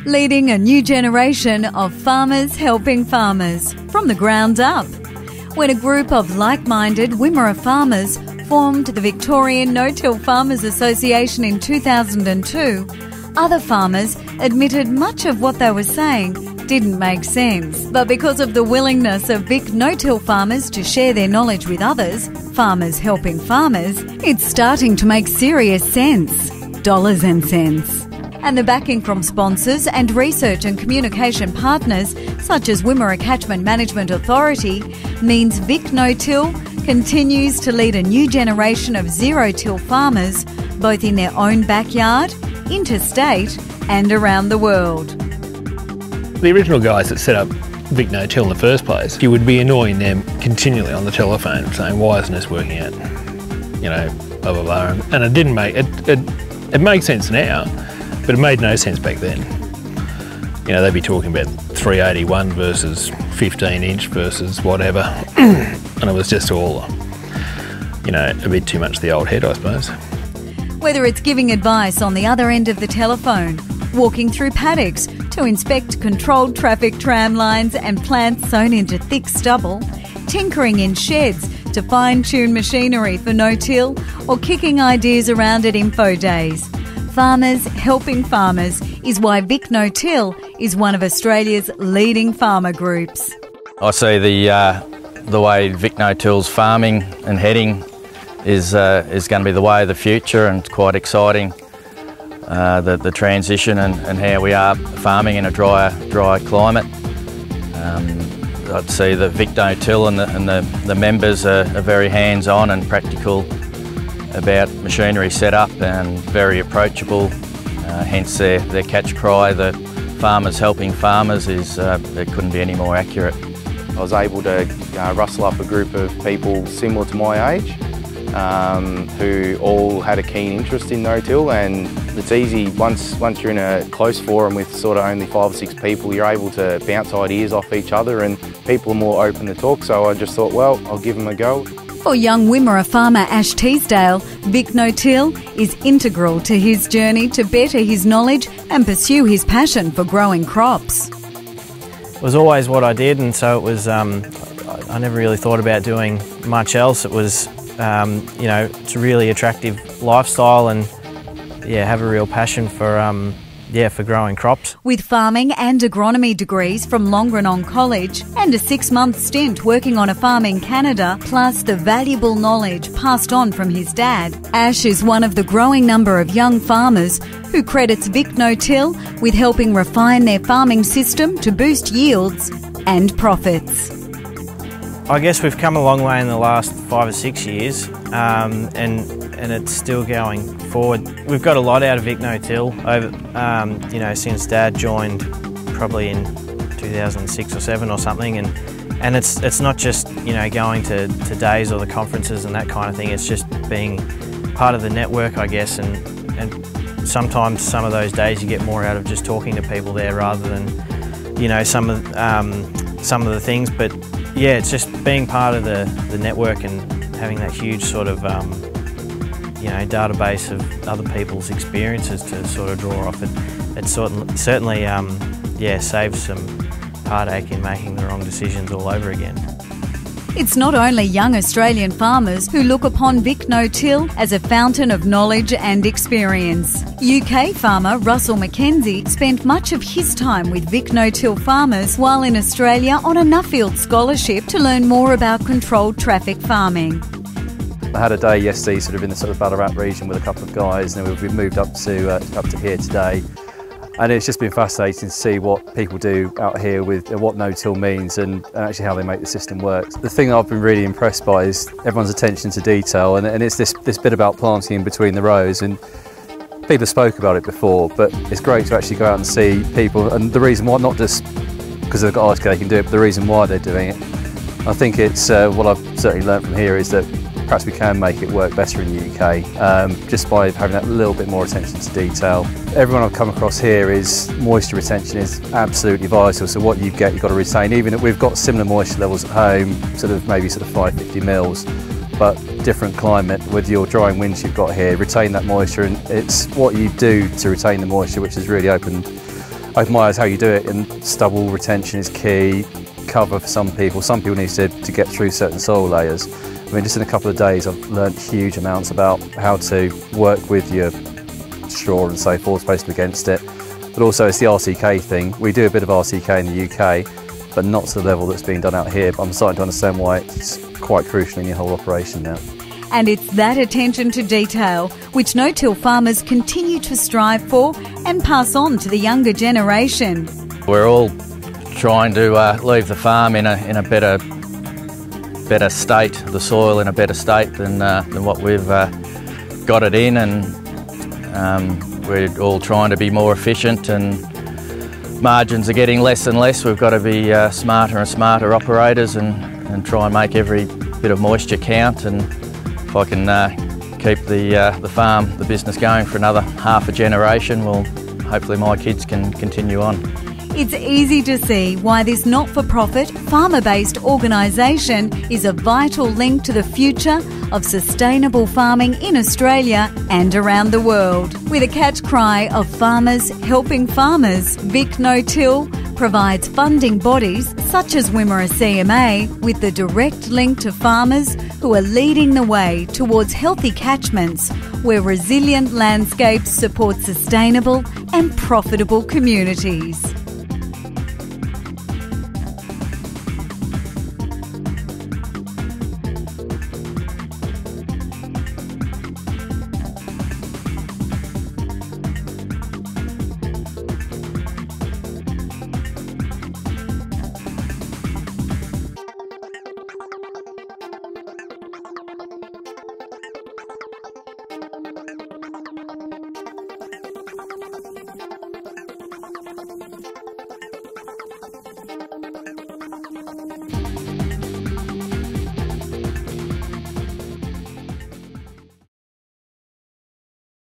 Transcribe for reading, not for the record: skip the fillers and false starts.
leading a new generation of farmers helping farmers from the ground up. When a group of like-minded Wimmera farmers formed the Victorian No-Till Farmers Association in 2002, other farmers admitted much of what they were saying didn't make sense. But because of the willingness of VicNoTill farmers to share their knowledge with others, farmers helping farmers, it's starting to make serious sense. Dollars and cents. And the backing from sponsors and research and communication partners such as Wimmera Catchment Management Authority means VicNoTill continues to lead a new generation of zero-till farmers both in their own backyard, interstate and around the world. The original guys that set up VicNoTill in the first place, you would be annoying them continually on the telephone saying, why isn't this working out? You know, blah, blah, blah. And it didn't make, it makes sense now, but it made no sense back then. You know, they'd be talking about 381 versus 15-inch versus whatever. And it was just all, you know, a bit too much the old head, I suppose. Whether it's giving advice on the other end of the telephone, walking through paddocks to inspect controlled traffic tram lines and plants sown into thick stubble, tinkering in sheds to fine-tune machinery for no-till, or kicking ideas around at info days. Farmers helping farmers is why VicNoTill is one of Australia's leading farmer groups. I see the way VicNoTill's farming and heading is going to be the way of the future, and it's quite exciting. The transition and how we are farming in a dry climate. I'd say that VicNoTill and the members are very hands-on and practical about machinery setup and very approachable. Hence their catch cry, the farmers helping farmers, is it couldn't be any more accurate. I was able to rustle up a group of people similar to my age who all had a keen interest in no-till, and it's easy once you're in a close forum with sort of only 5 or 6 people, you're able to bounce ideas off each other and people are more open to talk, so I just thought, well, I'll give them a go. For young Wimmera farmer Ash Teasdale, VicNoTill is integral to his journey to better his knowledge and pursue his passion for growing crops. It was always what I did, and so it was, I never really thought about doing much else. It was, you know, it's a really attractive lifestyle, and yeah, have a real passion for for growing crops. With farming and agronomy degrees from Longrenong College and a 6-month stint working on a farm in Canada, plus the valuable knowledge passed on from his dad, Ash is one of the growing number of young farmers who credits VicNoTill with helping refine their farming system to boost yields and profits. I guess we've come a long way in the last 5 or 6 years, and it's still going forward. We've got a lot out of VicNoTill over, you know, since Dad joined, probably in 2006 or 7 or something, and it's not just, you know, going to days or the conferences and that kind of thing. It's just being part of the network, I guess, and sometimes some of those days you get more out of just talking to people there rather than, you know, some of the things. But yeah, it's just being part of the network and having that huge sort of, you know, database of other people's experiences to sort of draw off. It certainly, yeah, saves some heartache in making the wrong decisions all over again. It's not only young Australian farmers who look upon VicNoTill as a fountain of knowledge and experience. UK farmer Russell Mackenzie spent much of his time with VicNoTill farmers while in Australia on a Nuffield scholarship to learn more about controlled traffic farming. I had a day yesterday sort of in the sort of Ballarat region with a couple of guys, and we've moved up to here today. And it's just been fascinating to see what people do out here with what no-till means and actually how they make the system work. The thing I've been really impressed by is everyone's attention to detail, and it's this bit about planting in between the rows. And people have spoke about it before, but it's great to actually go out and see people, and the reason why, not just because they've got they can do it, but the reason why they're doing it. I think it's what I've certainly learned from here is that perhaps we can make it work better in the UK just by having that little bit more attention to detail. Everyone I've come across here is moisture retention is absolutely vital, so what you get you've got to retain. Even if we've got similar moisture levels at home, maybe 550 mils, but different climate with your drying winds you've got here, retain that moisture, and it's what you do to retain the moisture which has really opened opened my eyes how you do it, and stubble retention is key, cover for some people. Some people need to get through certain soil layers. I mean, just in a couple of days I've learnt huge amounts about how to work with your straw and so forth, supposed to be against it. But also it's the RCK thing. We do a bit of RCK in the UK, but not to the level that's being done out here. But I'm starting to understand why it's quite crucial in your whole operation now. And it's that attention to detail which no-till farmers continue to strive for and pass on to the younger generation. We're all trying to leave the farm in a better state, the soil in a better state than what we've got it in, and we're all trying to be more efficient, and margins are getting less and less. We've got to be smarter and smarter operators and try and make every bit of moisture count. And if I can keep the farm, the business going for another half a generation, well, hopefully my kids can continue on. It's easy to see why this not-for-profit, farmer-based organisation is a vital link to the future of sustainable farming in Australia and around the world. With a catch cry of farmers helping farmers, VicNoTill provides funding bodies such as Wimmera CMA with the direct link to farmers who are leading the way towards healthy catchments where resilient landscapes support sustainable and profitable communities.